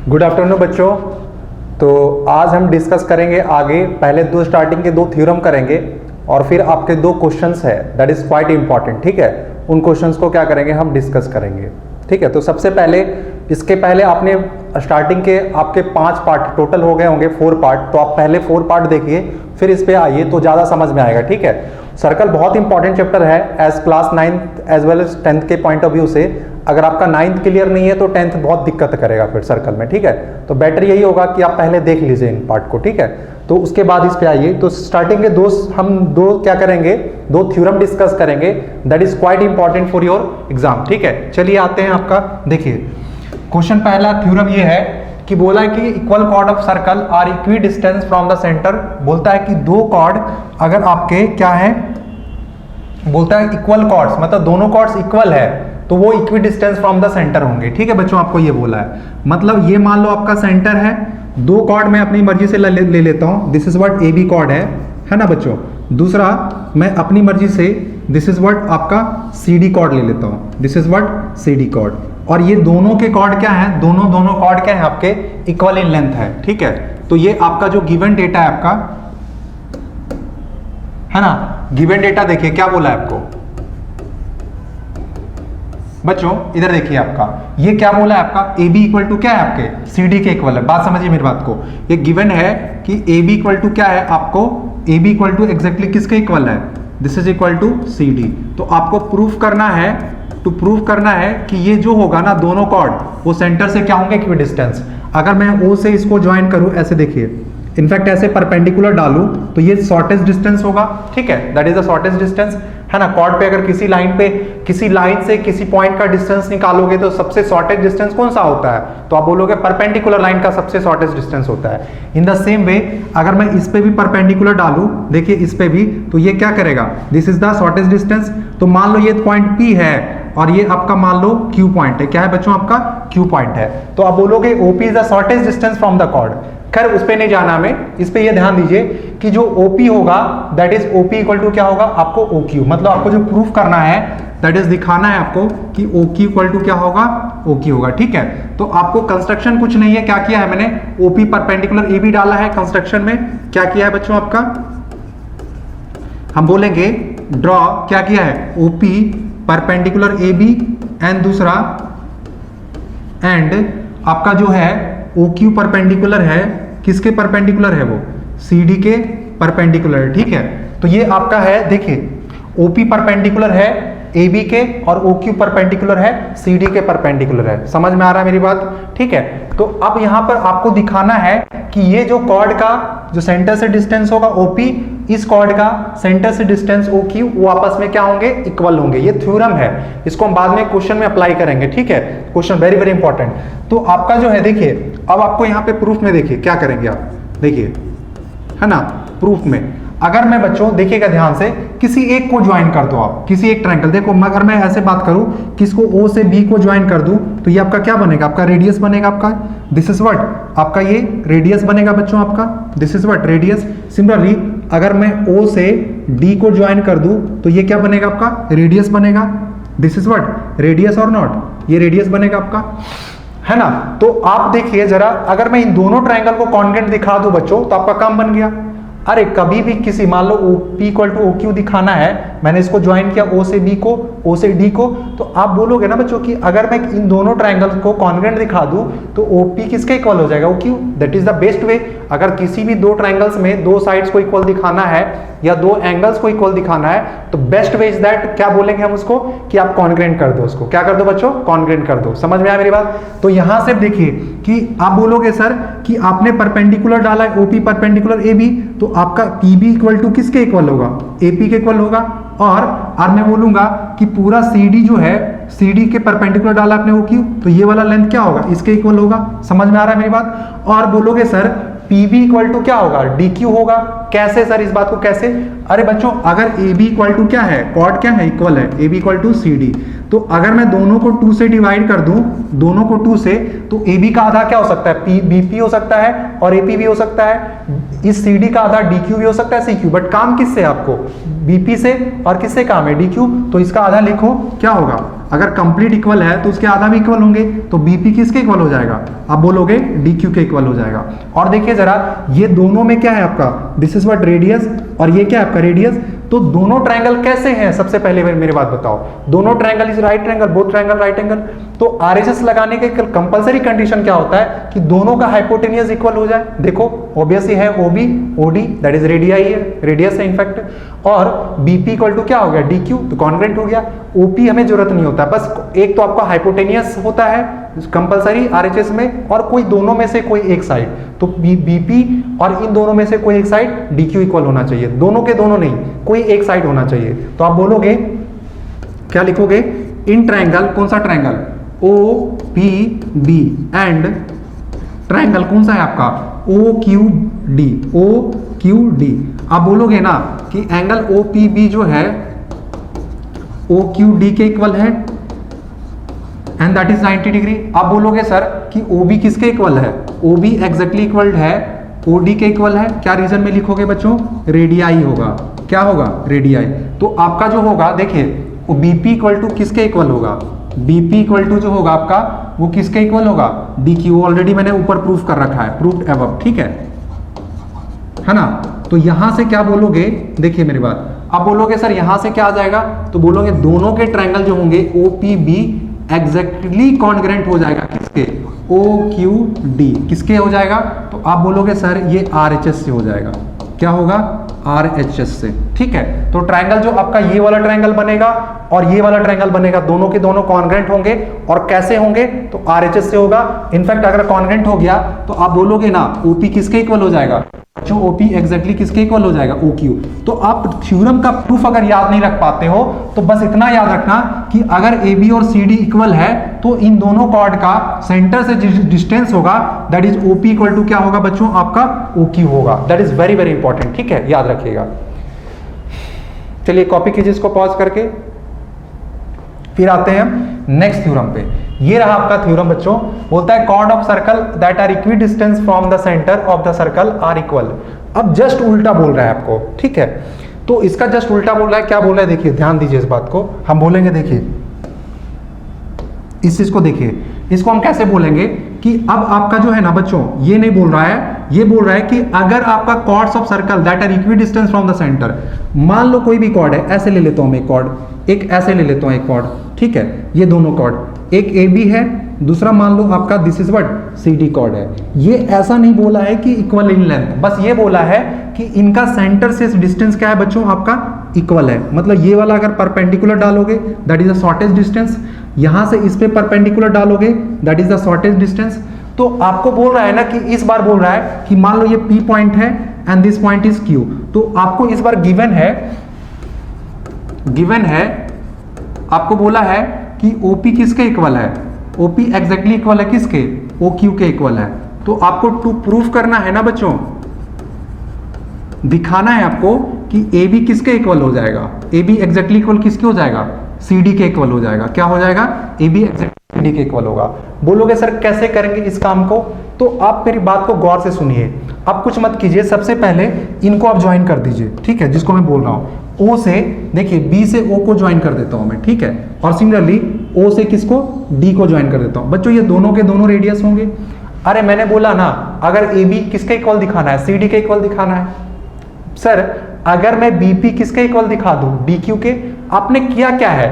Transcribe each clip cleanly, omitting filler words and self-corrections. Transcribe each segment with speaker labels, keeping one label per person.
Speaker 1: Good afternoon बच्चों। तो आज हम डिस्कस करेंगे आगे, पहले दो स्टार्टिंग के दो थ्योरम करेंगे और फिर आपके दो क्वेश्चंस है, दैट इज क्वाइट इंपॉर्टेंट। ठीक है, उन क्वेश्चंस को क्या करेंगे हम डिस्कस करेंगे। ठीक है, तो सबसे पहले इसके पहले आपने स्टार्टिंग के आपके 5 पार्ट टोटल हो गए होंगे, 4 पार्ट। तो आप पहले 4 पार्ट देखिए फिर इस पे आइए तो ज़्यादा समझ में आएगा। ठीक है, सर्कल बहुत इंपॉर्टेंट चैप्टर है as class 9th as well as 10th के पॉइंट ऑफ व्यू से। अगर आपका 9th क्लियर नहीं है तो 10th बहुत दिक्कत करेगा फिर सर्कल में। ठीक है, तो बेटर यही होगा कि आप पहले देख लीजिए इन पार्ट को। ठीक है, तो उसके बाद इस पे आइए। तो स्टार्टिंग के हम दो क्या करेंगे, दो थ्योरम डिस्कस करेंगे, that is quite important for your exam. ठीक है, चलिए आते हैं आपका, देखिए क्वेश्चन पहला थ्योरम ये है कि बोला है कि equal chord of circle are equi distance from the centre. बोलता है कि दो कॉर्ड अगर आपके क्या है, बोलता है इक्वल कॉर्ड्स, मतलब दोनों कॉर्ड्स इक्वल है तो वो equi distance from the centre होंगे। ठीक है बच्चों, आपको ये बोला है, मतलब ये मान लो आपका सेंटर है, दो कॉर्ड मैं अपनी मर्जी से ले लेता हूं, this is what A B chord है ना बच्चों। दूसरा मैं अपनी मर्जी से दिस इज व्हाट आपका सी डी कॉर्ड ले लेता हूं, this is what C D chord. और ये दोनों के कॉर्ड क्या है, दोनों कॉर्ड क्या है आपके इक्वल इन लेंथ है। ठीक है, तो ये आपका जो गिवन डेटा है आपका है ना, गिवन डेटा देखिए क्या बोला है आपको बच्चों, इधर देखिए आपका ये क्या बोला है आपका, ए बी इक्वल टू क्या है आपके सी डी के इक्वल है। बात समझिए मेरी बात को, ये गिवन है कि ए बी इक्वल टू क्या है आपको, A B equal to exactly किसके इक्वल है, this is equal to C D. तो आपको प्रूफ करना है, तो प्रूफ करना है कि ये जो होगा ना दोनों कॉर्ड वो सेंटर से क्या होंगे इक्वी डिस्टेंस। अगर मैं ओ से इसको ज्वाइन करूं ऐसे देखिए, इनफैक्ट ऐसे परपेंडिकुलर डालूं तो ये शॉर्टेस्ट डिस्टेंस होगा। ठीक है, that is the shortest distance है ना। कॉर्ड पे अगर किसी लाइन से किसी पॉइंट का डिस्टेंस निकालोगे तो सबसे शॉर्टेस्ट डिस्टेंस कौन सा होता है, तो आप बोलोगे परपेंडिकुलर लाइन का सबसे शॉर्टेस्ट डिस्टेंस होता है। इन द सेम वे अगर मैं इस पे भी परपेंडिकुलर डालूं, देखिए इस पे भी, तो ये क्या करेगा, this is the shortest distance. तो मान लो ये पॉइंट P है और ये आपका मान लो Q पॉइंट है, क्या है बच्चों आपका Q पॉइंट है। तो आप बोलोगे OP is the shortest distance from the chord. खैर उस पे नहीं जाना हमें, इस पे ये ध्यान दीजिए कि जो OP होगा that is OP equal to क्या होगा आपको OQ, मतलब आपको जो प्रूफ करना है दैट इज दिखाना है आपको कि OQ इक्वल टू क्या होगा OQ होगा। ठीक है, तो आपको कंस्ट्रक्शन कुछ नहीं है, क्या किया है मैंने, OP परपेंडिकुलर AB डाला है, कंस्ट्रक्शन में क्या किया है बच्चों आपका, हम बोलेंगे ड्रॉ क्या किया है, OP परपेंडिकुलर AB एंड दूसरा एंड आपका जो है OQ परपेंडिकुलर है, किसके परपेंडिकुलर है वो, CD के परपेंडिकुलर है। ठीक है, तो ये आपका है, देखिए OP परपेंडिकुलर है AB के और OQ परपेंडिकुलर है CD के परपेंडिकुलर है। समझ में आ रहा है मेरी बात। ठीक है, तो अब यहां पर आपको दिखाना है कि ये जो कॉर्ड का जो सेंटर से डिस्टेंस होगा OP, इस कॉर्ड का सेंटर से डिस्टेंस OQ, वो आपस में क्या होंगे, इक्वल होंगे। ये थ्योरम है, इसको हम बाद में क्वेश्चन में अप्लाई करेंगे। ठीक है, क्वेश्चन वेरी वेरी इंपॉर्टेंट। तो आपका जो है देखिए, अब आपको यहाँ पे प्रूफ में देखिए क्या करेंगे आप, देखिए है ना, प्रूफ में अगर मैं बच्चों देखिएगा ध्यान से, किसी एक को ज्वाइन कर दो आप, किसी एक ट्रायंगल, देखो अगर मैं ऐसे बात करूं किसको O से B को ज्वाइन कर दूं तो ये आपका क्या बनेगा, आपका रेडियस बनेगा आपका, दिस इज व्हाट आपका ये रेडियस बनेगा बच्चों आपका, this is what radius. Similarly अगर मैं O से D को ज्वाइन कर दूं तो ये क्या बनेगा आपका रेडियस बनेगा, दिस इज व्हाट रेडियस और नॉट, ये रेडियस बनेगा आपका, है ना। तो आप देखिए जरा, अगर मैं इन दोनों ट्रायंगल को कॉन्ग्रुएंट दिखा दूं बच्चों तो आपका काम बन गया। अरे कभी भी किसी, मान लो OP इक्वल टू OQ दिखाना है, मैंने इसको ज्वाइन किया O से B को, O से D को, तो आप बोलोगे ना बच्चों कि अगर मैं इन दोनों ट्रायंगल्स को कॉन्ग्रुएंट दिखा दूं तो OP किसके इक्वल हो जाएगा, OQ। That is the best way. अगर किसी भी दो ट्रायंगल्स में दो साइड्स को इक्वल दिखाना है या दो एंगल्स को इक्वल दिखाना है तो बेस्ट वे इज दैट, क्या बोलेंगे हम उसको, कि आप कॉन्ग्रुएंट कर दो उसको, क्या कर दो बच्चों, कॉन्ग्रुएंट कर दो। समझ में आया मेरी बात। तो यहां से देखिए कि आप बोलोगे सर कि आपने परपेंडिकुलर डाला है OP परपेंडिकुलर AB, तो आपका PB इक्वल टू किसके इक्वल होगा, AP के इक्वल होगा। और मैं बोलूंगा कि पूरा CD जो है, CD के परपेंडिकुलर डाला आपने OQ, तो ये वाला लेंथ क्या होगा, इसके इक्वल होगा। समझ में आ रहा है मेरी बात। और बोलोगे सर PB इक्वल टू क्या होगा, DQ होगा। कैसे सर, इस बात को कैसे, अरे बच्चों अगर AB इक्वल टू क्या है, कॉर्ड क्या है, इक्वल है, AB इक्वल टू CD, तो अगर मैं दोनों को 2 से डिवाइड कर दूं, दोनों को 2 से, तो AB का आधा क्या हो सकता है, BP हो सकता है और AP भी हो सकता है। इस CD का आधा DQ भी हो सकता है, CQ। बट काम किससे आपको, BP से, और किससे काम है, DQ। तो इसका आधा लिखो क्या होगा, अगर कंप्लीट इक्वल है तो उसके आधा भी इक्वल होंगे, तो बीपी किसके इक्वल हो जाएगा, आप बोलोगे डी क्यू के इक्वल हो जाएगा। और देखिए जरा ये दोनों में क्या है आपका, दिस इज व्हाट रेडियस और ये क्या है आपका रेडियस। तो दोनों ट्रायंगल कैसे हैं, सबसे पहले मेरी बात बताओ, दोनों triangle is right triangle, both triangle right angle. तो आरएचएस लगाने के कंपलसरी कंडीशन क्या होता है कि दोनों का हाइपोटेनियस इक्वल हो जाए। देखो ऑब्वियसली है ओबी ओडी दैट इज रेडियाई है, रेडियस है इनफैक्ट, और बीपी इक्वल टू क्या हो गया डी क्यू, तो कॉन्ग्रेंट हो गया। ओपी हमें जरूरत नहीं होता, बस एक तो आपका हाइपोटेनियस होता है कंपलसरी आरएचएस में, और कोई दोनों में से कोई एक साइड, तो बीपी और इन दोनों में से कोई एक साइड डीक्यू इक्वल होना चाहिए, दोनों के दोनों नहीं, कोई एक साइड होना चाहिए। तो आप बोलोगे क्या लिखोगे, इन ट्रायंगल, कौन सा triangle, O P B and triangle कौन सा है आपका O Q D, O Q D. आप बोलोगे ना कि एंगल ओ पी बी जो है ओ क्यू डी के इक्वल है एंड दैट इज 90 डिग्री। आप बोलोगे सर कि OB किसके इक्वल है, OB एग्जैक्टली इक्वल है OD के इक्वल है, क्या रीजन में लिखोगे बच्चों, रेडियाई होगा, क्या होगा रेडियाई। तो आपका जो होगा देखिए BP इक्वल टू किसके इक्वल होगा, BP इक्वल टू जो होगा आपका वो किसके इक्वल होगा, DQ, ऑलरेडी मैंने ऊपर प्रूफ कर रखा है, प्रूफ्ड अबव, ठीक है ना। तो यहां से क्या बोलोगे, देखिए मेरी बात, आप बोलोगे सर यहां से क्या आ जाएगा, तो बोलोगे दोनों के ट्रायंगल जो होंगे OPB एग्जैक्टली कॉन्ग्रेंट हो जाएगा किसके, OQD किसके हो जाएगा, तो आप बोलोगे सर ये RHS से हो जाएगा, क्या होगा RHS से, ठीक है। तो ट्रायंगल जो आपका ये वाला ट्रायंगल बनेगा और ये वाला ट्रायंगल बनेगा, दोनों के दोनों कॉन्ग्रेंट होंगे, और कैसे होंगे, तो RHS से होगा। इनफैक्ट अगर कॉन्ग्रेंट हो गया तो आप बोलोगे ना OP किसके इक्वल हो जाएगा, जो OP एग्जैक्टली किसके इक्वल हो जाएगा, OQ। तो आप थ्योरम का प्रूफ अगर याद नहीं रख पाते हो तो बस इतना याद रखना कि अगर AB और CD इक्वल है तो इन दोनों कॉर्ड का सेंटर से डिस्टेंस होगा that is OP equal to क्या होगा बच्चों, आपका OQ होगा। That is very very important, ठीक है, याद रखिएगा। चलिए कॉपी कीजिए इसको पॉज करके, फिर आते हैं हम नेक्स्ट थ्योरम पे। ये रहा आपका थ्योरम बच्चों, बोलता है chord of circle that are equi distance from the centre of the circle are equal. अब जस्ट उल्टा बोल रहा है आपको, ठीक है, तो इसका जस्ट उल्टा बोल रहा है, क्या बोल रहा है देखिए, ध्यान दीजिए इस बात को, हम बोलेंगे देखिए इस चीज को देखिए, इसको हम कैसे बोलेंगे कि अब आपका जो है ना बच्चों, ये नहीं बोल रहा है, ये बोल रहा है कि अगर आपका chords of circle that are equi distance from the centre, मान लो कोई भी कॉर्ड है, ऐसे ले लेता हूं मैं एक कॉर्ड, एक ऐसे ले लेता हूं एक कॉर्ड, ठीक है, ये दोनों कॉर्ड, एक AB है, दूसरा मान लो आपका this is what CD chord है। ये ऐसा नहीं बोला है कि इक्वल इन लेंथ, बस ये बोला है कि इनका सेंटर से डिस्टेंस क्या है बच्चों, आपका इक्वल है। मतलब ये वाला अगर परपेंडिकुलर डालोगे that is the shortest distance, यहां से इस पे परपेंडिकुलर डालोगे that is the shortest distance. तो आपको बोल रहा है ना कि इस बार बोल रहा है कि मान लो ये P पॉइंट है and this point is Q, तो आपको इस बार गिवन है आपको बोला है कि OP किसके इक्वल है, OP एग्जैक्टली इक्वल है किसके, OQ के इक्वल है। तो आपको टू प्रूफ करना है ना बच्चों, दिखाना है आपको कि AB किसके इक्वल हो जाएगा, AB एग्जैक्टली इक्वल किसके हो जाएगा, CD के इक्वल हो जाएगा। क्या हो जाएगा, AB एग्जैक्टली CD के इक्वल होगा। बोलोगे सर कैसे करेंगे इस काम को, तो आप मेरी बात को गौर से सुनिए, आप कुछ मत कीजिए, सबसे पहले इनको आप ज्वाइन कर दीजिए, ठीक है, जिसको मैं बोल रहा हूं O से, देखिए B से O को ज्वाइन कर देता हूं मैं, ठीक है, और सिमिलरली O से किसको, D को ज्वाइन कर देता हूं। बच्चों ये दोनों के दोनों रेडियस होंगे। अरे मैंने बोला ना अगर AB किसके इक्वल दिखाना है, CD के इक्वल दिखाना है। सर अगर मैं BP किसके इक्वल दिखा दूं, DQ के, आपने किया क्या है,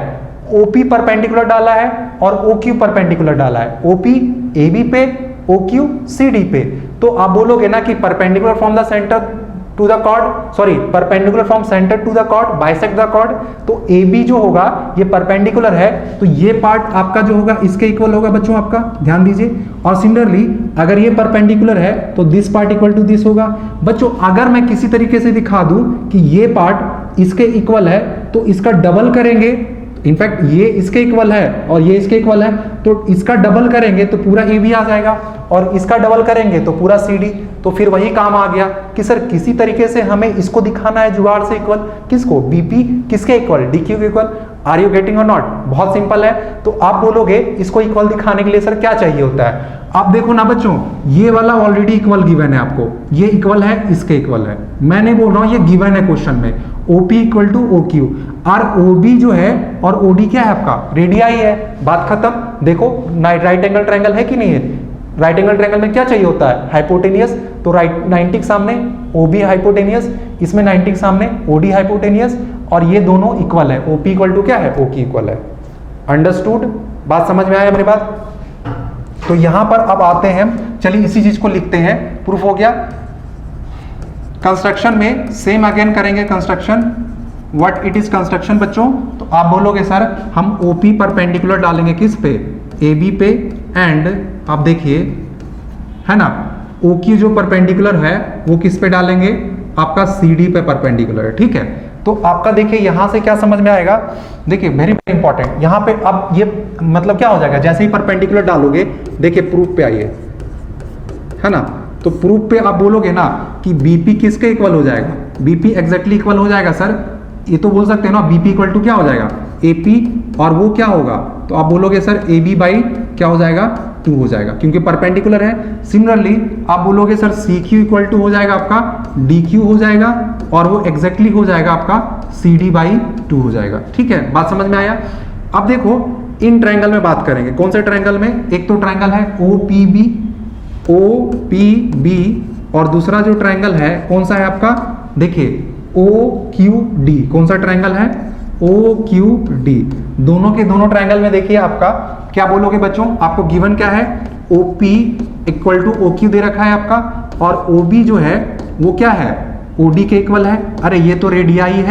Speaker 1: OP परपेंडिकुलर डाला है और OQ परपेंडिकुलर डाला है, OP AB पे, OQ CD पे। तो आप बोलोगे ना कि perpendicular from the centre to the chord, sorry perpendicular from centre to the chord bisect the chord. तो AB जो होगा ये परपेंडिकुलर है, तो ये पार्ट आपका जो होगा इसके इक्वल होगा बच्चों, आपका ध्यान दीजिए। और सिमिलरली अगर ये परपेंडिकुलर है तो this part equal to this होगा। बच्चों अगर मैं किसी तरीके से दिखा दूं कि ये पार्ट इसके इक्वल है तो इसका डबल करेंगे, इनफैक्ट ये इसके इक्वल है और ये इसके इक्वल है, तो इसका डबल करेंगे तो पूरा AB आ जाएगा और इसका डबल करेंगे तो पूरा CD। तो फिर वही काम आ गया कि सर किसी तरीके से हमें इसको दिखाना है जुगाड़ से इक्वल, किसको, BP किसके इक्वल, DQ के इक्वल। आर यू गेटिंग और नॉट? बहुत सिंपल है। तो आप बोलोगे इसको इक्वल दिखाने के लिए सर क्या चाहिए होता है? आप देखो ना बच्चों, ये वाला ऑलरेडी इक्वल गिवन है आपको, ये इक्वल है, इसके इक्वल है। मैं नहीं बोल रहा हूं, ये गिवन है क्वेश्चन में। OP इक्वल टू OQ और OB जो है और OD क्या है आपका? रेडियाई है। बात खत्म। देखो राइट एंगल ट्रायंगल है कि नहीं है? राइट एंगल ट्रायंगल में क्या चाहिए होता है? हाइपोटेनियस। तो राइट 90 के सामने OB हाइपोटेनियस, इसमें 90 के सामने OD हाइपोटेनियस, और ये दोनों इक्वल है। OP इक्वल टू क्या है? OQ इक्वल है। अंडरस्टूड? बात समझ में आया मेरी बात? तो यहां पर अब आते हैं, चलिए इसी चीज को लिखते हैं। प्रूफ हो गया। कंस्ट्रक्शन में सेम अगेन करेंगे construction. What it is construction बच्चों? तो आप बोलोगे सर हम OP परपेंडिकुलर डालेंगे किस पे? AB पे। एंड आप देखिए है ना, OQ जो परपेंडिकुलर है वो किस पे डालेंगे? आपका CD पे परपेंडिकुलर है। ठीक है, तो आपका देखिए यहां से क्या समझ में आएगा? देखिए वेरी वेरी इंपॉर्टेंट, यहां पे अब ये मतलब क्या हो जाएगा? जैसे ही परपेंडिकुलर डालोगे, देखिए प्रूफ पे आइए, है ना। तो प्रूफ पे आप बोलोगे ना कि BP किसके इक्वल हो जाएगा? BP एग्जैक्टली इक्वल हो जाएगा सर। ये तो बोल सकते हैं ना BP इक्वल टू क्या हो जाएगा? AP, और वो क्या होगा? तो आप बोलोगे सर AB बाई क्या हो जाएगा? 2 हो जाएगा, क्योंकि परपेंडिकुलर है। सिमिलरली आप बोलोगे सर CQ इक्वल टू हो जाएगा आपका DQ हो जाएगा, और वो एग्जैक्टली हो जाएगा आपका CD बाई 2 हो जाएगा। ठीक है, बात समझ में आया? अब देखो इन ट्रायंगल में बात करेंगे। कौन से ट्रायंगल में? एक तो ट्रायंगल है OPB, और दूसरा जो ट्रायंगल है कौन सा है आपका? देखिए OQD। कौन सा ट्रायंगल है? OQD। दोनों के दोनों ट्रायंगल में देखिए आपका क्या बोलोगे बच्चों? आपको गिवन क्या है? OP इक्वल टू OQ दे रखा है आपका, और OB जो है वो क्या है? OD के इक्वल है। अरे ये तो रेडियाई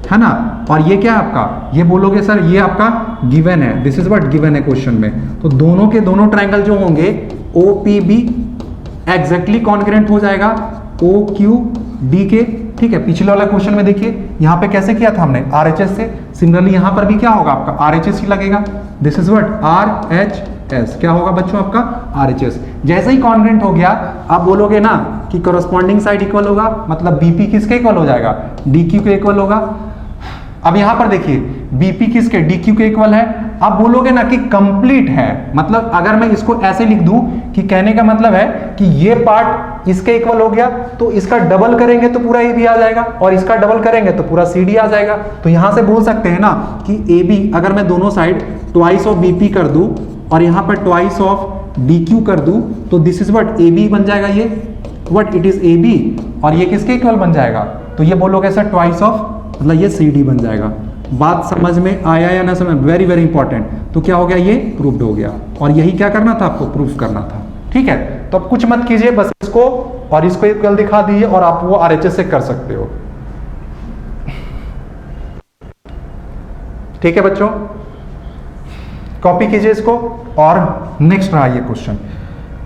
Speaker 1: है ना। और ये क्या है आपका? ये बोलोगे सर ये आपका गिवन है। दिस इज व्हाट गिवन है क्वेश्चन में। तो दोनों के दोनों ट्रायंगल जो होंगे OPB एग्जैक्टली कॉन्ग्रुएंट हो जाएगा OQD के। ठीक है, पिछले वाला क्वेश्चन में देखिए यहां पे कैसे किया था हमने? RHS से। सिमिलरली यहां पर भी क्या होगा आपका? RHS ही लगेगा। This is what RHS। क्या होगा बच्चों आपका? RHS। जैसे ही कॉन्ग्रुएंट हो गया, आप बोलोगे ना कि कॉरस्पॉन्डिंग साइड इक्वल होगा, मतलब BP किसके इक्वल हो जाएगा? DQ के इक्वल होगा। अब यहां पर देखिए BP किसके? DQ के इक्वल है। आप बोलोगे ना कि कंप्लीट है, मतलब अगर मैं इसको ऐसे लिख दूं कि कहने का मतलब है कि ये पार्ट इसके इक्वल हो गया, तो इसका डबल करेंगे तो पूरा AB आ जाएगा, और इसका डबल करेंगे तो पूरा CD आ जाएगा। तो यहां से बोल सकते हैं ना कि AB अगर मैं दोनों साइड ट्वाइस ऑफ BP कर दूं और यहां पर ट्वाइस ऑफ DQ कर दूं, तो दिस इज व्हाट AB बन जाएगा। ये व्हाट इट इज AB, और ये किसके इक्वल बन जाएगा? तो ये बोलोगे सर ट्वाइस ऑफ, मतलब ये CD बन जाएगा। बात समझ में आया या ना समझ? Very very important. तो क्या हो गया? ये प्रूव्ड हो गया, और यही क्या करना था आपको? प्रूफ करना था। ठीक है, तो अब कुछ मत कीजिए, बस इसको और इसको इक्वल दिखा दीजिए, और आप वो RHS से कर सकते हो। ठीक है बच्चों, कॉपी कीजिए इसको। और नेक्स्ट रहा ये क्वेश्चन।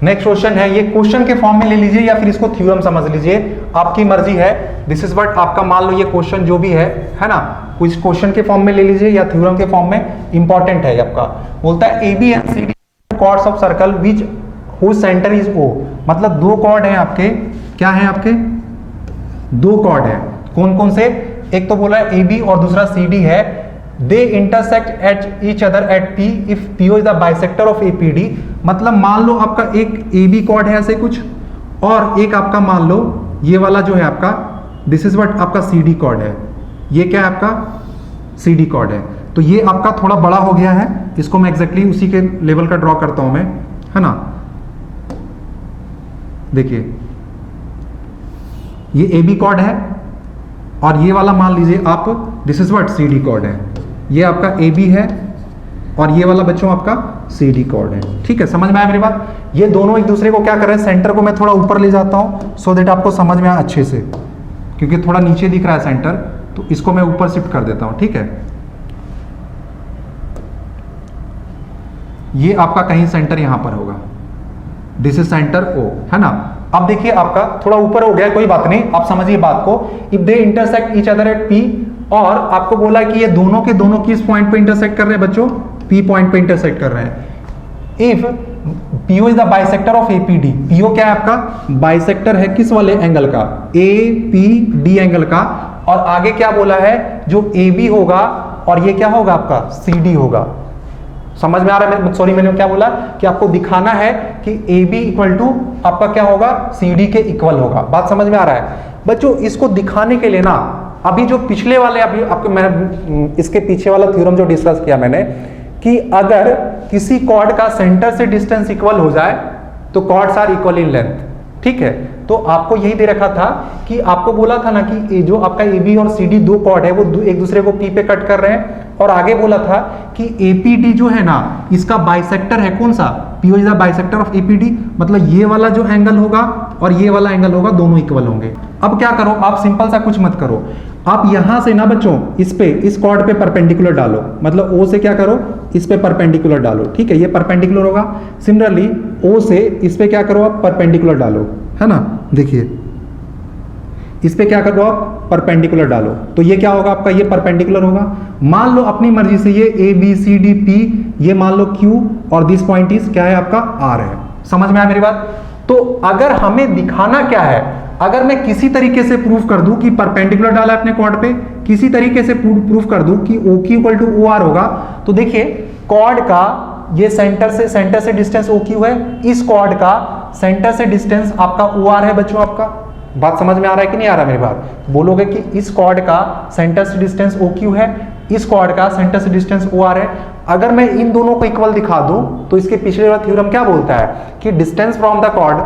Speaker 1: नेक्स्ट क्वेश्चन है, ये क्वेश्चन के फॉर्म में ले लीजिए या फिर इसको थ्योरम समझ लीजिए, आपकी मर्जी है। दिस इज व्हाट आपका, मान लो ये क्वेश्चन जो भी है ना, कुछ क्वेश्चन के फॉर्म में ले लीजिए या थ्योरम के फॉर्म में। इंपॉर्टेंट है आपका। बोलता है AB and CD chords of circle which whose centre is O। मतलब दो कॉर्ड हैं आपके। क्या है आपके? दो कॉर्ड है। कौन कौन से? एक तो बोला है AB और दूसरा CD है। They intersect at each other at P if PO is the bisector of APD। मतलब मान लो आपका एक AB कॉर्ड है ऐसे कुछ, और एक आपका मान लो ये वाला जो है आपका, दिस इज व्हाट आपका CD कॉर्ड है। ये क्या है आपका? CD कॉर्ड है। तो ये आपका थोड़ा बड़ा हो गया है, इसको मैं एग्जैक्टली उसी के लेवल का ड्रॉ करता हूं मैं, है ना। देखिए ये AB कॉर्ड है, और ये वाला मान लीजिए आप, this is what CD chord है। ये आपका AB है, और ये वाला बच्चों आपका CD कॉर्ड है। ठीक है, समझ में आया मेरी बात? ये दोनों एक दूसरे को क्या कर रहे हैं? सेंटर को मैं थोड़ा ऊपर ले जाता हूं सो दैट आपको समझ में आए अच्छे से, क्योंकि थोड़ा नीचे दिख रहा है सेंटर, तो इसको मैं ऊपर शिफ्ट कर देता हूं। ठीक है, ये आपका कहीं सेंटर यहां पर होगा। दिस इज सेंटर O, है ना। अब देखिए आपका थोड़ा ऊपर हो गया, कोई बात नहीं, आप समझिए बात को। If they intersect each other at P, और आपको बोला कि ये दोनों के दोनों किस पॉइंट पे इंटरसेक्ट कर रहे हैं बच्चों? P पॉइंट पे इंटरसेक्ट कर रहे हैं। If PO is the bisector of APD। PO क्या है आपका? बाइसेक्टर है किस वाले एंगल का? APD एंगल का। और आगे क्या बोला है, जो AB होगा और ये क्या होगा आपका CD होगा। समझ में आ रहा है? सॉरी, मैंने क्या बोला कि आपको दिखाना है कि AB इक्वल टू आपका क्या होगा, CD के इक्वल होगा। बात समझ में आ रहा है बच्चों? इसको दिखाने के लिए ना, अभी जो पिछले वाले, अभी आपको मैंने इसके पीछे वाला थ्योरम जो डिस्कस किया मैंने, कि अगर किसी कॉर्ड का सेंटर से डिस्टेंस इक्वल हो जाए तो chords are equal in length, ठीक है। तो आपको यही दे रखा था कि आपको बोला था ना कि जो आपका AB और CD दो कॉर्ड है वो एक दूसरे को P पे कट कर रहे हैं, और आगे बोला था कि APD जो है ना इसका बाइसेक्टर है कौन सा, PO is the bisector of APD, मतलब ये वाला जो एंगल होगा और ये वाला एंगल होगा, दोनों इक्वल होंगे। अब क्या करो आप, सिंपल सा कुछ मत करो, आप यहां से ना बच्चों इस कॉर्ड पे परपेंडिकुलर डालो, मतलब O से क्या करो, इस पे परपेंडिकुलर डालो, ठीक है, ये परपेंडिकुलर होगा। सिमिलरली O से इस पे क्या करो आप, परपेंडिकुलर डालो, है ना। देखिए इस पे क्या करो आप, परपेंडिकुलर डालो, तो ये क्या होगा आपका, ये परपेंडिकुलर होगा। मान लो अपनी मर्जी से ये ABCDP, ये मान लो Q और दिस पॉइंट इज क्या है आपका, R है। समझ में आया मेरी बात? तो अगर हमें दिखाना क्या है, अगर मैं किसी तरीके से प्रूफ कर दूं कि परपेंडिकुलर डाला अपने कॉर्ड पे, किसी तरीके से प्रूफ कर दूं कि OQ इक्वल टू OR होगा, तो देखिए कॉर्ड का ये सेंटर से डिस्टेंस OQ है, इस कॉर्ड का सेंटर से डिस्टेंस आपका OR है बच्चों। आपका बात समझ में आ रहा है कि नहीं आ रहा मेरी बात? बोलोगे कि इस कॉर्ड का सेंटर से डिस्टेंस OQ है, इस कॉर्ड का सेंटर से डिस्टेंस OR है। अगर मैं इन दोनों को इक्वल दिखा दूं तो इसके पिछले वाला थ्योरम क्या बोलता है कि distance from the chord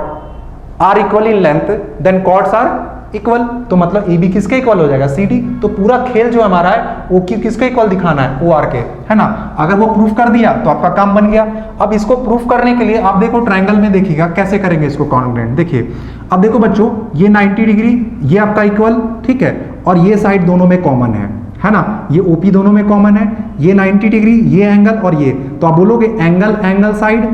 Speaker 1: are equal in length, then chords are equal, तो मतलब AB किसके इक्वल हो जाएगा, CD। तो पूरा खेल जो हमारा है OQ किसके इक्वल दिखाना है, OR के, है ना। अगर वो प्रूफ कर दिया तो आपका काम बन गया। अब इसको प्रूफ करने के लिए आप देखो ट्रायंगल में देखिएगा कैसे करेंगे इसको कॉन्ग्रुएंट। देखिए अब देखो बच्चों, ये 90 डिग्री ये आपका इक्वल, ठीक है, और ये साइड दोनों में कॉमन है ना, ये OP दोनों में कॉमन है, ये 90 डिग्री ये एंगल और ये, तो आप बोलोगे angle angle side,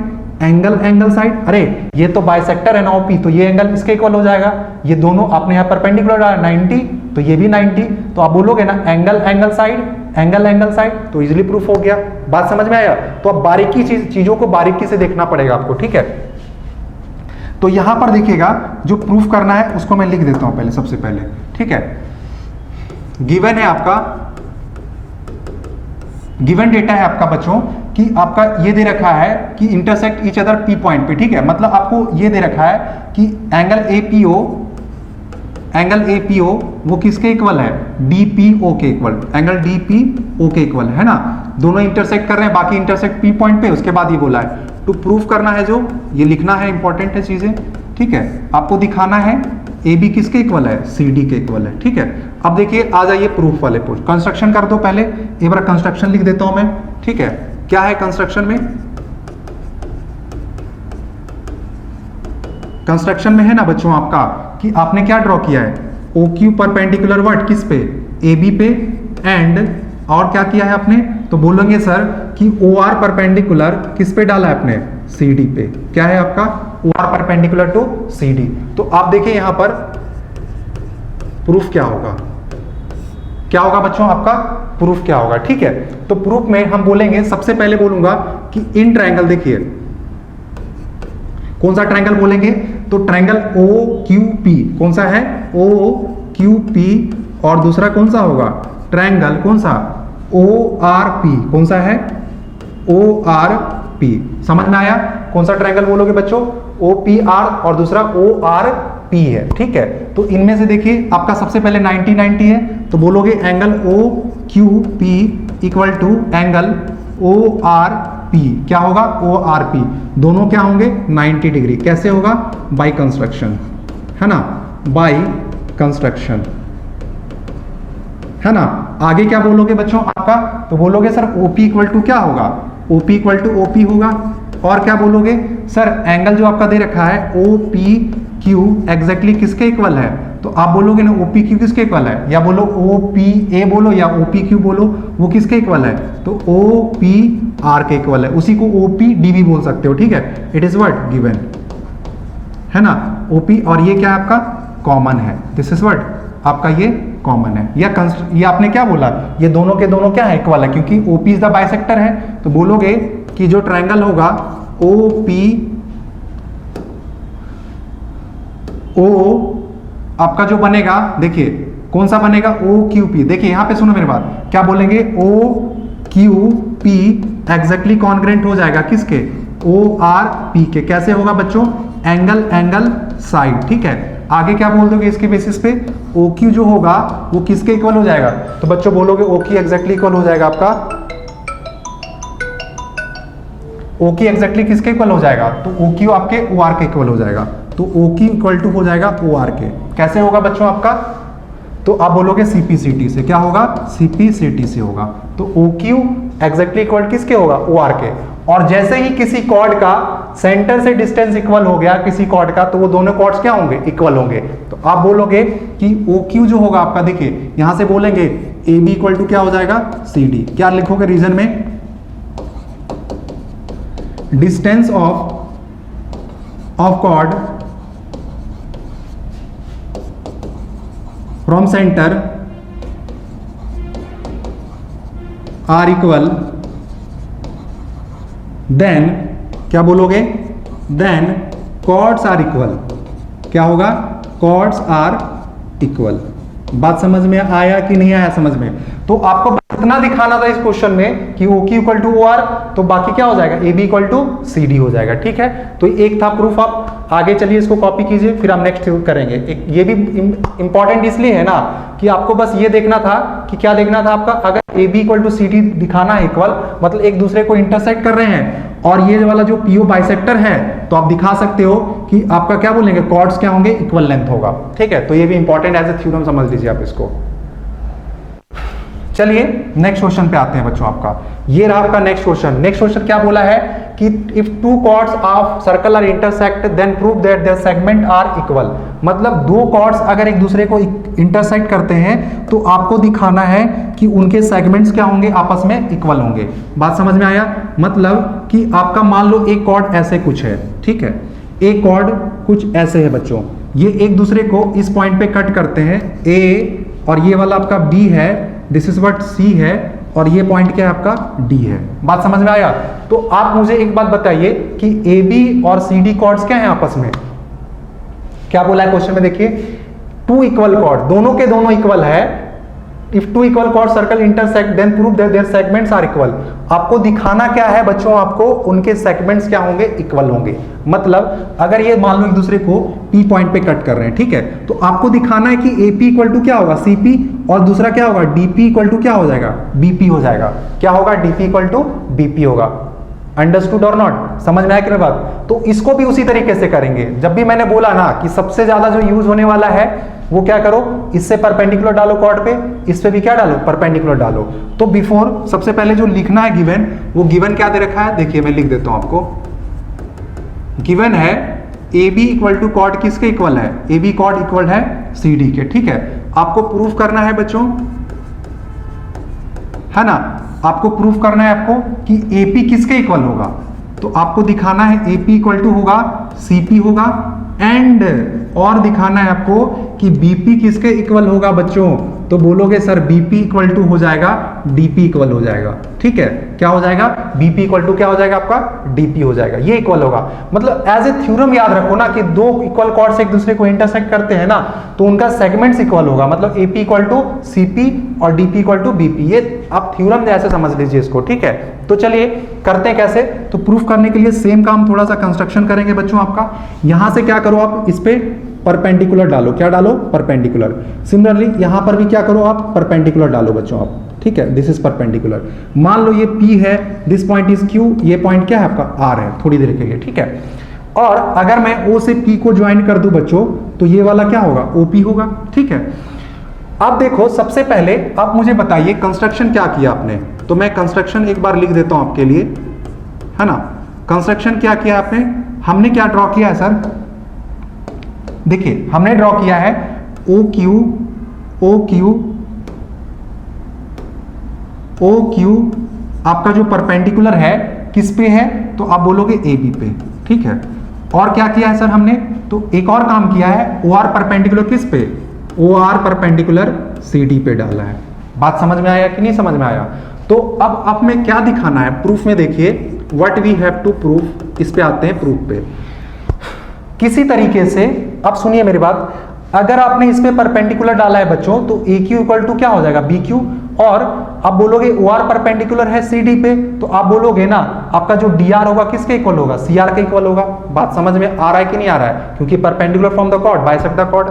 Speaker 1: angle angle side, अरे ये तो बाइसेक्टर है ना OP, तो ये एंगल इसके इक्वल हो जाएगा। ये दोनों आपने यहाँ परपेंडिकुलर डाला 90, तो ये भी 90, तो आप बोलोगे ना angle angle side, angle angle side, तो इजीली प्रूफ हो गया। बात समझ में आया? तो अब बारीकी चीजों को बारीकी से देखना पड़ेगा आपको, ठीक है। तो यहां पर देखिएगा जो प्रूफ करना है उसको मैं लिख देता हूं पहले, सबसे पहले, ठीक है। गिवन है आपका, गिवन डेटा है आपका बच्चों कि आपका ये दे रखा है कि intersect each other P point पे, ठीक है, मतलब आपको ये दे रखा है कि एंगल APO वो किसके इक्वल है, DPO के इक्वल, एंगल DPO के इक्वल, है ना। दोनों इंटरसेक्ट कर रहे हैं, बाकी इंटरसेक्ट P पॉइंट पे, उसके बाद ये बोला है टू प्रूफ करना है, जो ये लिखना है, इंपॉर्टेंट है चीजें, ठीक है। आपको दिखाना है AB किसके इक्वल है, CD के इक्वल है, ठीक है। अब देखिए आ जाइए प्रूफ वाले पर, कंस्ट्रक्शन कर दो पहले, एक बार कंस्ट्रक्शन लिख देता हूं मैं, ठीक है। क्या है कंस्ट्रक्शन में, कंस्ट्रक्शन में है ना बच्चों आपका कि आपने क्या ड्रॉ किया है, OQ परपेंडिकुलर व्हाट किस पे, AB पे, एंड और क्या किया है आपने, तो बोलेंगे सर कि OR परपेंडिकुलर किस पे डाला है आपने, CD पे। क्या है आपका OR परपेंडिकुलर टू CD। तो आप देखिए यहां पर प्रूफ क्या होगा, क्या होगा बच्चों आपका प्रूफ क्या होगा, ठीक है। तो प्रूफ में हम बोलेंगे, सबसे पहले बोलूंगा कि इन ट्रायंगल, देखिए कौन सा ट्रायंगल बोलेंगे, तो ट्रायंगल OQP, कौन सा है OQP, और दूसरा कौन सा होगा ट्रायंगल कौन सा ORP, कौन सा है ORP। समझ में आया? कौन सा ट्रायंगल बोलोगे बच्चों, OPR और दूसरा ORP है, ठीक है। तो इनमें से देखिए आपका सबसे पहले 90 90 है, तो बोलोगे angle OQP equal to angle ORP, क्या होगा ORP, दोनों क्या होंगे 90 डिग्री। कैसे होगा, बाय कंस्ट्रक्शन, है ना, बाय कंस्ट्रक्शन, है ना। आगे क्या बोलोगे बच्चों आपका, तो बोलोगे सर OP इक्वल टू क्या होगा, OP इक्वल टू OP होगा। और क्या बोलोगे सर, एंगल जो आपका दे रखा है OPQ एग्जैक्टली किसके इक्वल है, तो आप बोलोगे ना OPQ किसके इक्वल है, या बोलो OPA बोलो या OPQ बोलो, वो किसके इक्वल है, तो OPR के इक्वल है। उसी को OPD भी बोल सकते हो, ठीक है, इट इज व्हाट गिवन, है ना, OP, और ये क्या आपका कॉमन है, दिस इज व्हाट आपका ये कॉमन है। या ये आपने क्या बोला, ये दोनों के दोनों क्या है इक्वल है, क्योंकि OP इज द बाइसेक्टर है, तो बोलोगे कि जो ट्रायंगल होगा OPO आपका जो बनेगा, देखिए कौन सा बनेगा ओ क्यू पी। देखिए यहां पे सुनो मेरी बात, क्या बोलेंगे O Q P exactly congruent हो जाएगा किसके, ओ आर पी के। कैसे होगा बच्चों, एंगल एंगल साइड, ठीक है। आगे क्या बोल दोगे इसके बेसिस पे, ओ क्यू जो होगा वो किसके इक्वल हो जाएगा, तो बच्चों बोलोगे ओ क्यू एग्जैक्टली इक्वल हो जाएगा आपका, ओ क्यू एग्जैक्टली किसके इक्वल हो जाएगा, तो ओ क्यू आपके ओ आर के इक्वल हो जाएगा। तो ओ क्यू इक्वल टू हो जाएगा ओ आर के। कैसे होगा बच्चों आपका, तो आप बोलोगे सीपीसीटी से, क्या होगा सीपीसीटी से होगा। तो ओ क्यू एग्जैक्टली इक्वल किसके होगा, ओ आर के। और जैसे ही किसी कॉर्ड का सेंटर से डिस्टेंस इक्वल हो गया किसी कॉर्ड का, तो वो दोनों कॉर्ड्स क्या होंगे, इक्वल होंगे। तो आप बोलोगे कि ओ क्यू जो होगा आपका, देखिए यहां से बोलेंगे ए बी इक्वल टू क्या हो जाएगा सी डी। क्या लिखोगे रीजन में, distance of chord from centre are equal, then क्या बोलोगे, देन कॉर्ड्स आर इक्वल। क्या होगा, कॉर्ड्स आर इक्वल। बात समझ में आया कि नहीं आया समझ में। तो आपको इतना दिखाना था इस क्वेश्चन में कि O Q equal to O R, तो बाकी क्या हो जाएगा, A B equal to C D हो जाएगा, ठीक है। तो एक था प्रूफ, आप आगे चलिए इसको कॉपी कीजिए, फिर हम नेक्स्ट करेंगे। ये भी इंपॉर्टेंट इसलिए है ना कि आपको बस ये देखना था कि क्या देखना था आपका, अगर A B equal to C D दिखाना है इक्वल, मतलब एक दूसरे को इंटरसेक्ट कर रहे हैं और ये वाला जो पीओ बाइसेक्टर है, तो आप दिखा सकते हो कि आपका क्या बोलेंगे, कॉर्ड्स क्या होंगे, इक्वल लेंथ होगा, ठीक है। तो ये भी इंपॉर्टेंट एज ए थ्योरम समझ लीजिए आप इसको। चलिए नेक्स्ट क्वेश्चन पे आते हैं बच्चों। आपका ये रहा आपका नेक्स्ट क्वेश्चन। नेक्स्ट क्वेश्चन क्या बोला है कि if two chords of circle are intersect then prove that their segment are equal. मतलब दो कॉर्ड्स अगर एक दूसरे को इंटरसेक्ट करते हैं तो आपको दिखाना है कि उनके सेगमेंट्स क्या होंगे, आपस में इक्वल होंगे। बात समझ में आया, मतलब कि आपका मान लो एक कॉर्ड ऐसे कुछ है, ठीक है, एक कॉर्ड कुछ ऐसे है बच्चों, ये एक दूसरे को इस पॉइंट पे कट करते हैं ए, और ये वाला आपका बी है, दिस इज व्हाट सी है, और ये पॉइंट क्या है आपका डी है। बात समझ में आया। तो आप मुझे एक बात बताइए कि ए बी और सी डी कॉर्ड्स क्या है आपस में, क्या बोला है क्वेश्चन में, देखिए टू इक्वल कॉर्ड, दोनों के दोनों इक्वल है। If two equal chord circle intersect then prove that their segments are equal. आपको दिखाना क्या है बच्चों, आपको उनके सेगमेंट्स क्या होंगे, इक्वल होंगे। मतलब अगर ये मान लो एक दूसरे को पी पॉइंट पे कट कर रहे हैं, ठीक है, तो आपको दिखाना है कि ए पी इक्वल टू क्या होगा, सी पी, और दूसरा क्या होगा, डी पी इक्वल टू क्या हो जाएगा, बी पी हो जाएगा। क्या होगा, D P equal to B P होगा। अंडरस्टूड और नॉट, समझ में आया कि बात। तो इसको भी उसी तरीके से करेंगे। जब भी मैंने बोला ना कि सबसे ज्यादा जो यूज होने वाला है वो क्या करो, इससे परपेंडिकुलर डालो कॉर्ड पे, इस पे भी क्या डालो, परपेंडिकुलर डालो। तो बिफोर सबसे पहले जो लिखना है गिवन, वो गिवन क्या दे रखा है, देखिए मैं लिख देता हूं आपको। गिवन है A B equal to chord किसके इक्वल है, ए बी कॉर्ड इक्वल है सी डी के, ठीक है। आपको प्रूफ करना है बच्चों, है ना, आपको प्रूफ करना है आपको कि AP किसके इक्वल होगा। तो आपको दिखाना है AP इक्वल टू होगा CP होगा, एंड और दिखाना है आपको कि BP किसके इक्वल होगा बच्चों। तो बोलोगे सर BP इक्वल टू हो जाएगा DP इक्वल हो जाएगा, ठीक है। क्या हो जाएगा, BP इक्वल टू क्या हो जाएगा आपका, DP हो जाएगा, ये इक्वल होगा। मतलब एज ए थ्योरम याद रखो ना कि दो इक्वल कॉर्ड्स एक दूसरे को इंटरसेक्ट करते हैं ना, तो उनका सेगमेंट्स इक्वल होगा। मतलब AP इक्वल टू CP और DP इक्वल टू BP, ये आप थ्योरम जैसे समझ लीजिए इसको, ठीक है। तो चलिए करते हैं कैसे। तो प्रूफ करने के लिए सेम काम, थोड़ा सा कंस्ट्रक्शन करेंगे बच्चों आपका। यहां से क्या करो आप, इस पे परपेंडिकुलर डालो, क्या डालो, परपेंडिकुलर। सिमिलरली यहां पर भी क्या करो आप, परपेंडिकुलर डालो बच्चों आप, ठीक है। This is perpendicular. मान लो ये P है, दिस पॉइंट इज Q, ये पॉइंट क्या है आपका R है, थोड़ी देर के लिए, ठीक है। और अगर मैं O से P को ज्वाइन कर दूं बच्चों, तो ये वाला क्या होगा, OP होगा, ठीक है। अब देखो सबसे पहले आप मुझे बताइए कंस्ट्रक्शन क्या किया आपने। तो मैं कंस्ट्रक्शन एक बार लिख देता हूं आपके लिए, है ना। कंस्ट्रक्शन क्या किया आपने, हमने क्या ड्रॉ किया है सर, देखिए हमने ड्रॉ किया है ओ क्यू आपका जो परपेंडिकुलर है किस पे है, तो आप बोलोगे AB पे, ठीक है। और क्या किया है सर हमने, तो एक और काम किया है, OR परपेंडिकुलर किस पे, OR परपेंडिकुलर CD पे डाला है। बात समझ में आया कि नहीं समझ में आया। तो अब हमें क्या दिखाना है प्रूफ में, देखिए what we have to proof. इस पे आते हैं प्रूफ पे किसी तरीके से। अब सुनिए मेरी बात, अगर आपने इस पे परपेंडिकुलर डाला है बच्चों तो ए क्यू इक्वल टू क्या हो जाएगा बी क्यू, और आप बोलोगे ओ आर परपेंडिकुलर है सी डी पे, तो आप बोलोगे ना आपका जो डी आर होगा किसके इक्वल होगा, सी आर के इक्वल होगा। बात समझ में आ रहा है कि नहीं आ रहा है, क्योंकि perpendicular from the chord bisect the chord.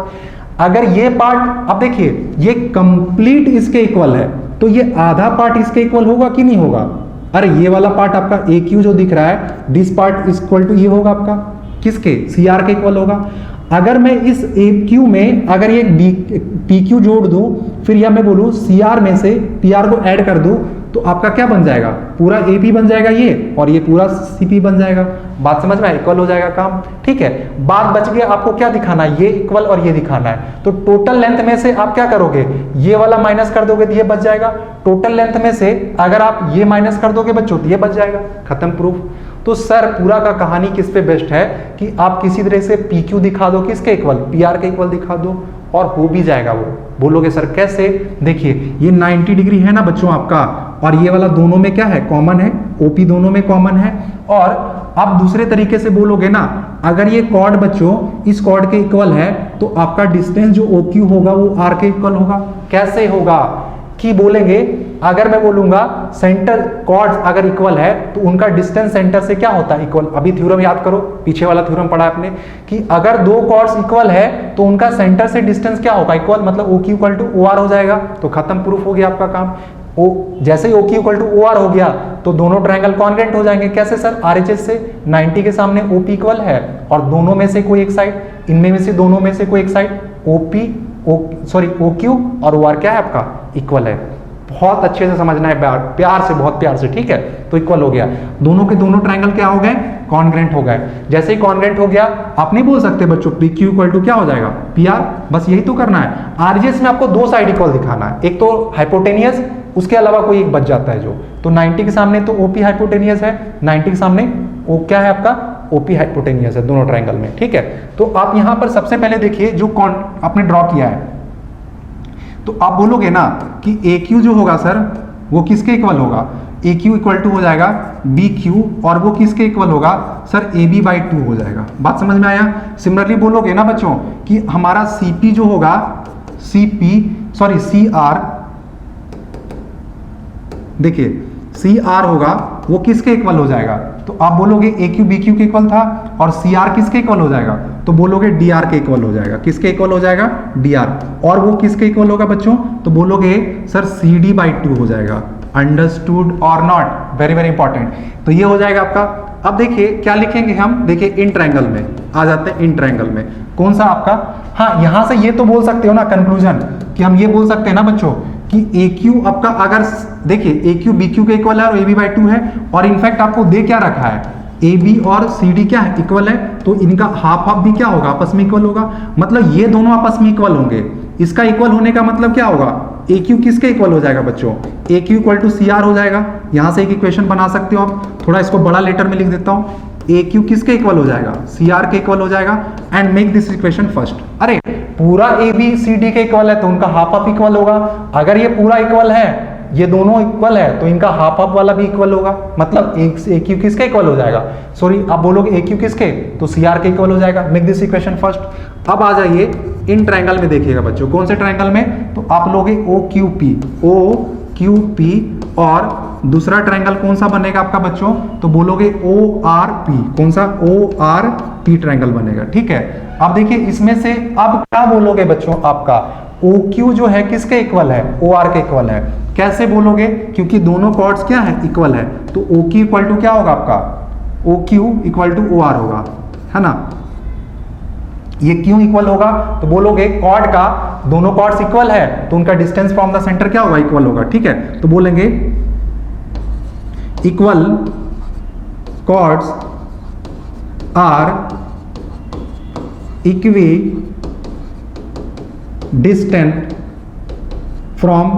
Speaker 1: अगर ये पार्ट अब देखिए ये कंप्लीट इसके इक्वल है, तो ये आधा पार्ट इसके इक्वल होगा कि नहीं होगा। अरे ये वाला पार्ट आपका ए क्यू जो दिख रहा है, दिस पार्ट इक्वल टू ये होगा आपका किसके, सी आर के इक्वल होगा। अगर मैं इस ए क्यू में अगर ये पी क्यू जोड़ दूं, फिर या मैं बोलूं सी आर में से पी आर को ऐड कर दूं, तो आपका क्या बन जाएगा, पूरा ए पी बन जाएगा ये, और ये पूरा सी पी बन जाएगा। बात समझ में, इक्वल हो जाएगा काम, ठीक है। बात बच गया आपको क्या दिखाना है, ये इक्वल और ये दिखाना है। तो टोटल लेंथ में से आप क्या करोगे, ये वाला माइनस कर दोगे तो ये बच जाएगा। टोटल लेंथ में से अगर आप ये माइनस कर दोगे बच्चों तो ये बच जाएगा, खत्म प्रूफ। तो सर पूरा का कहानी किस पे बेस्ट है कि आप किसी तरह से पी क्यू दिखा दो किसके इक्वल, पी आर के इक्वल दिखा दो, और हो भी जाएगा वो। बोलोगे सर कैसे, देखिए ये 90 डिग्री है ना बच्चों आपका, और ये वाला दोनों में क्या है, कॉमन है, ओपी दोनों में कॉमन है। और आप दूसरे तरीके से बोलोगे ना, अगर ये कॉर्ड बच्चों इस कॉर्ड के इक्वल है, तो आपका डिस्टेंस जो ओ क्यू होगा वो आर के इक्वल होगा। कैसे होगा कि बोलेंगे, अगर मैं बोलूंगा सेंटर कॉर्ड्स अगर इक्वल है तो उनका डिस्टेंस सेंटर से क्या होता है, इक्वल। अभी थ्योरम याद करो, पीछे वाला थ्योरम पढ़ा आपने कि अगर दो कॉर्ड्स इक्वल है तो उनका सेंटर से डिस्टेंस क्या होगा, इक्वल, मतलब O Q equal to O R हो जाएगा। तो खत्म, प्रूफ हो गया आपका काम। ओ जैसे ही O Q equal to O R हो गया तो दोनों ट्रायंगल कॉन्ग्रुएंट हो जाएंगे। कैसे सर, आरएचएस से 90 के सामने ओपी इक्वल है और दोनों में से कोई एक साइड, इनमें में से दोनों में से कोई एक साइड ओपी ओ क्यू और ओ आर क्या है आपका, इक्वल है। बहुत अच्छे से समझना है, प्यार से, बहुत प्यार से, ठीक है। तो इक्वल हो गया, दोनों के दोनों ट्रायंगल क्या हो गए, कॉन्ग्रुएंट हो गए। जैसे ही कॉन्ग्रुएंट हो गया, आप नहीं बोल सकते बच्चों पी क्यू इक्वल टू क्या हो जाएगा, पी आर। बस यही तो करना है। आरजीएस में आपको दो साइड इक्वल दिखाना है, एक तो हाइपोटेनियस, उसके अलावा कोई एक बच जाता है जो। तो 90 के सामने तो ओपी हाइपोटेनियस है, 90 के सामने ओ क्या है आपका, ओपी हाइपोटेनियस है दोनों ट्रायंगल में, ठीक है। तो आप यहां पर सबसे पहले देखिए जो आपने ड्रॉ किया है, तो आप बोलोगे ना कि ए क्यू जो होगा सर वो किसके इक्वल होगा, ए क्यू इक्वल टू हो जाएगा बी क्यू, और वो किसके इक्वल होगा सर, ए बी बाई 2 हो जाएगा। बात समझ में आया। सिमिलरली बोलोगे ना बच्चों कि हमारा सी पी जो होगा, सी आर, देखिए सी आर होगा वो किसके इक्वल हो जाएगा, तो आप बोलोगे ए क्यू बी क्यू के इक्वल था, और सी आर किसके इक्वल हो जाएगा, तो बोलोगे डी आर के इक्वल हो जाएगा। किसके इक्वल हो जाएगा, डी आर। और वो किसके इक्वल होगा बच्चों, तो बोलोगे सर सी डी बाई 2 हो जाएगा। अंडरस्टूड और नॉट, वेरी वेरी इंपॉर्टेंट। तो ये हो जाएगा आपका। अब देखिए क्या लिखेंगे हम, देखिए इन ट्रायंगल में आ जाते हैं, इन ट्रायंगल में कौन सा आपका, हाँ यहां से ये तो बोल सकते हो ना कंक्लूजन, कि हम ये बोल सकते हैं ना बच्चों कि ए क्यू आपका, अगर देखिए ए क्यू बी क्यू के इक्वल है और ए बी बाई 2 है, और इनफैक्ट आपको दे क्या रखा है, ए बी और सी डी क्या है, इक्वल है, तो इनका हाफ हाफ भी क्या होगा, आपस में इक्वल होगा। मतलब ये दोनों आपस में इक्वल होंगे। इसका इक्वल होने का मतलब क्या होगा, ए क्यू किसके इक्वल हो जाएगा बच्चों, A Q equal to C R हो जाएगा। यहां से एक इक्वेशन बना सकते हो आप, थोड़ा इसको बड़ा लेटर में लिख देता हूं, ए क्यू किसके इक्वल हो जाएगा, सी आर के इक्वल हो जाएगा। And make this equation first. अरे पूरा ए बी सी डी के इक्वल है तो उनका हाफ हाफ इक्वल होगा। अगर ये पूरा इक्वल है, ये दोनों इक्वल है, तो इनका हाफ हाफ वाला भी इक्वल होगा। मतलब ए क्यू किसके इक्वल हो जाएगा, सॉरी आप बोलोगे ए क्यू किसके, तो सी आर के इक्वल हो जाएगा। Make this equation first. अब आ जाइए इन ट्रायंगल में, देखिएगा बच्चों कौन से ट्रायंगल में, तो आप लोगे ओ क्यू पी, और दूसरा ट्रायंगल कौन सा बनेगा आपका बच्चों, तो बोलोगे ओ आर पी। कौन सा, ओ आर पी ट्रायंगल बनेगा, ठीक है। अब देखिए इसमें से अब क्या बोलोगे बच्चों, आपका ओ क्यू जो है किसके इक्वल है, ओ आर के इक्वल है। कैसे बोलोगे, क्योंकि दोनों कॉर्ड्स क्या है, इक्वल है, तो ओ क्यू इक्वल टू क्या होगा आपका, O Q equal to O R होगा, है ना। ये क्यों इक्वल होगा, तो बोलोगे कॉर्ड का, दोनों कॉर्ड्स इक्वल है तो उनका डिस्टेंस फ्रॉम द सेंटर क्या होगा, इक्वल होगा, ठीक है। तो बोलेंगे equal chords are equi distant from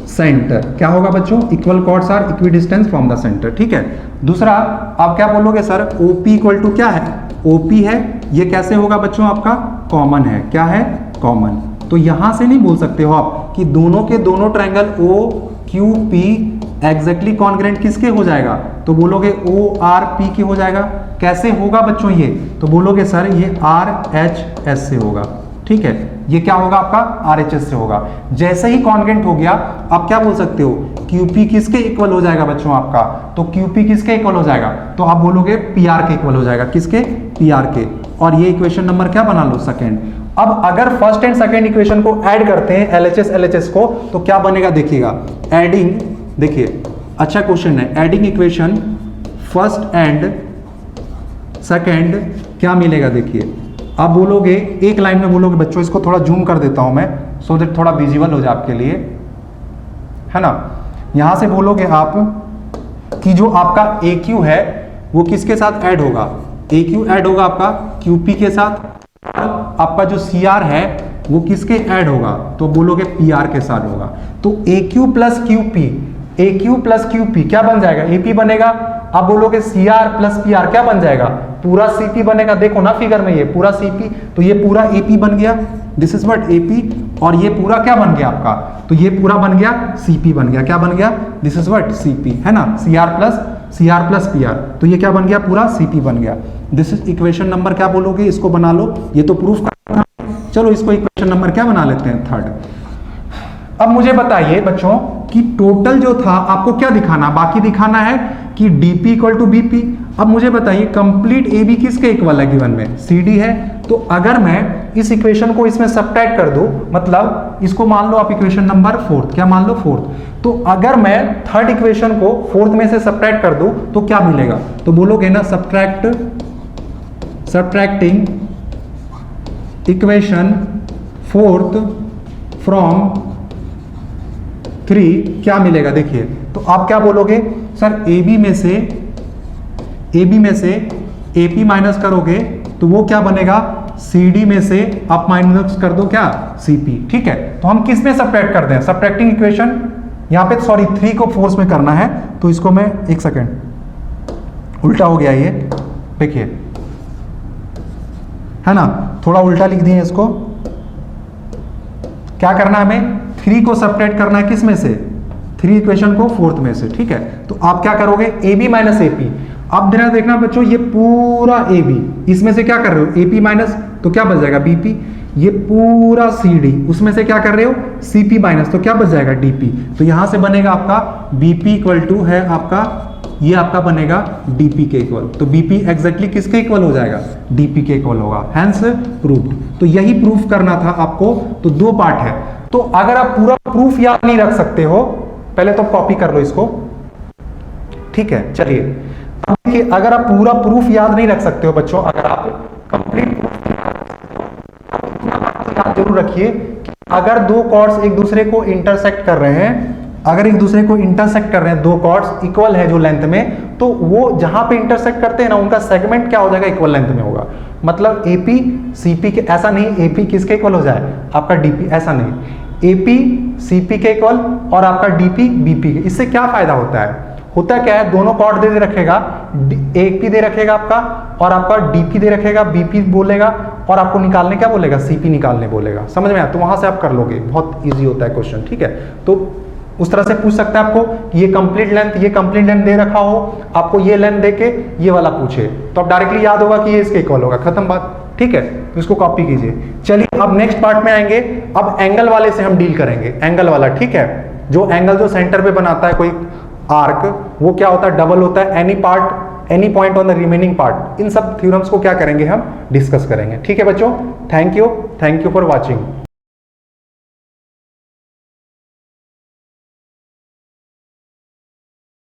Speaker 1: centre. क्या होगा बच्चों, equal chords are equi distance from the centre, ठीक है। दूसरा आप क्या बोलोगे सर, ओपी इक्वल टू क्या है, ओपी है, ये कैसे होगा बच्चों आपका, कॉमन है। क्या है, कॉमन। तो यहां से नहीं बोल सकते हो आप कि दोनों के दोनों triangle O Q P exactly congruent किसके हो जाएगा, तो बोलोगे ओ आर पी के हो जाएगा। कैसे होगा बच्चों ये? तो बोलोगे सर ये RHS से होगा, ठीक है, ये क्या होगा आपका RHS से होगा। जैसे ही कॉन्ग्रुएंट हो गया आप क्या बोल सकते हो, QP किसके इक्वल हो जाएगा बच्चों आपका? तो QP किसके इक्वल हो जाएगा? तो आप बोलोगे PR के इक्वल हो जाएगा, किसके? PR के। और ये इक्वेशन नंबर क्या बना लो, सेकंड। अब अगर फर्स्ट एंड सेकंड इक्वेशन को ऐड करते हैं LHS LHS को, तो क्या बनेगा देखिएगा, एडिंग, देखिए अच्छा क्वेश्चन है, adding equation first and second क्या मिलेगा, देखिए आप बोलोगे एक लाइन में बोलोगे बच्चों, इसको थोड़ा जूम कर देता हूं मैं सो दैट थोड़ा विजिबल हो जाए आपके लिए, है ना। यहां से बोलोगे आप कि जो आपका AQ है वो किसके साथ ऐड होगा, AQ ऐड होगा आपका QP के साथ, आपका जो CR है वो किसके ऐड होगा, तो बोलोगे PR के साथ होगा। तो AQ plus QP, AQ plus QP क्या बन जाएगा, AP बनेगा। आप बोलोगे CR प्लस PR क्या बन जाएगा, पूरा CP बनेगा। देखो ना फिगर में ये पूरा CP, तो ये पूरा AP बन गया, दिस इज व्हाट AP, और ये पूरा क्या बन गया आपका, तो ये पूरा बन गया CP बन गया, क्या बन गया, दिस इज व्हाट CP, है ना, CR प्लस PR, तो ये क्या बन गया, पूरा CP बन गया। दिस इज इक्वेशन नंबर क्या बोलोगे, इसको बना लो, ये तो प्रूफ करना, चलो इसको इक्वेशन नंबर क्या बना लेते हैं, थर्ड। अब मुझे बताइए बच्चों कि टोटल जो था आपको क्या दिखाना, बाकी दिखाना है कि DP इक्वल टू BP। अब मुझे बताइए कंप्लीट AB किसके इक्वल है, गिवन में CD है। तो अगर मैं इस इक्वेशन को इसमें सब्ट्रैक्ट कर दूं, मतलब इसको मान लो आप इक्वेशन नंबर फोर्थ, क्या मान लो फोर्थ, तो अगर मैं थर्ड इक्वेशन को फोर्थ में से सब्ट्रैक्ट कर दूं तो क्या मिलेगा, तो बोलोगे ना सब्ट्रैक्टिंग इक्वेशन फोर्थ फ्रॉम 3 क्या मिलेगा, देखिए तो आप क्या बोलोगे सर, AB में से AP माइनस करोगे तो वो क्या बनेगा, CD में से आप माइनस कर दो क्या, CP, ठीक है। तो हम किस में सब्ट्रैक्ट कर दें, सब्ट्रैक्टिंग इक्वेशन, यहां पे सॉरी 3 को फोर्स में करना है, तो इसको मैं एक सेकेंड, उल्टा हो गया ये, देखिए है ना, थोड़ा उल्टा लिख दिए इसको। क्या करना है हमें, 3 को सब्ट्रैक्ट करना है किस में से, 3 इक्वेशन को फोर्थ में से, ठीक है। तो आप क्या करोगे, AB माइनस AP। अब देखना बच्चों ये पूरा AB, इसमें से क्या कर रहे हो, AP माइनस, तो क्या बच जाएगा BP, ये पूरा CD, उसमें से क्या कर रहे हो, CP माइनस, तो क्या बच जाएगा DP। तो यहां से बनेगा आपका BP इक्वल टू है आपका, ये आपका बनेगा DP के इक्वल। तो BP एग्जैक्टली किसके इक्वल हो जाएगा, DP के इक्वल होगा, हैंस प्रूफ। तो यही प्रूफ करना था आपको। तो 2 पार्ट है, तो अगर आप पूरा प्रूफ याद नहीं रख सकते हो, पहले तो कॉपी कर लो इसको, ठीक है। चलिए अब देखिए, अगर आप पूरा प्रूफ याद नहीं रख सकते हो बच्चों, अगर आप कंप्लीट याद जरूर रखिए कि अगर 2 कॉर्ड्स एक दूसरे को इंटरसेक्ट कर रहे हैं, अगर एक दूसरे को इंटरसेक्ट कर रहे हैं, 2 कॉर्ड्स इक्वल है जो लेंथ में, तो वो जहां पे इंटरसेक्ट करते हैं ना, उनका सेगमेंट क्या हो जाएगा, इक्वल लेंथ में होगा। मतलब AP CP के, ऐसा नहीं AP किसके इक्वल हो जाए, आपका DP, ऐसा नहीं, AP CP के इक्वल और आपका DP BP के। इससे क्या फायदा होता है, होता क्या है, दोनों कॉर्ड दे रखेगा, AP दे रखेगा आपका, और आपका DP दे रखेगा, BP बोलेगा, और आपको निकालने क्या बोलेगा, CP निकालने बोलेगा। समझ में आया, तो वहां से आप कर लोगे, बहुत इजी होता है क्वेश्चन, ठीक है। तो उस तरह से पूछ सकता है आपको कि ये कंप्लीट लेंथ दे रखा हो, आपको ये लेंथ देके ये वाला पूछे, तो आप डायरेक्टली याद होगा कि ये इसके इक्वल होगा, खत्म बात, ठीक है। तो इसको कॉपी कीजिए। चलिए अब नेक्स्ट पार्ट में आएंगे, अब एंगल वाले से हम डील करेंगे, एंगल वाला, ठीक है। जो एंगल जो सेंटर पे बनाता है कोई आर्क, वो क्या होता है, डबल होता है, any point on the remaining part. इन सब थ्योरम्स को क्या करेंगे, हम डिस्कस करेंगे, ठीक है बच्चों। Thank you for watching.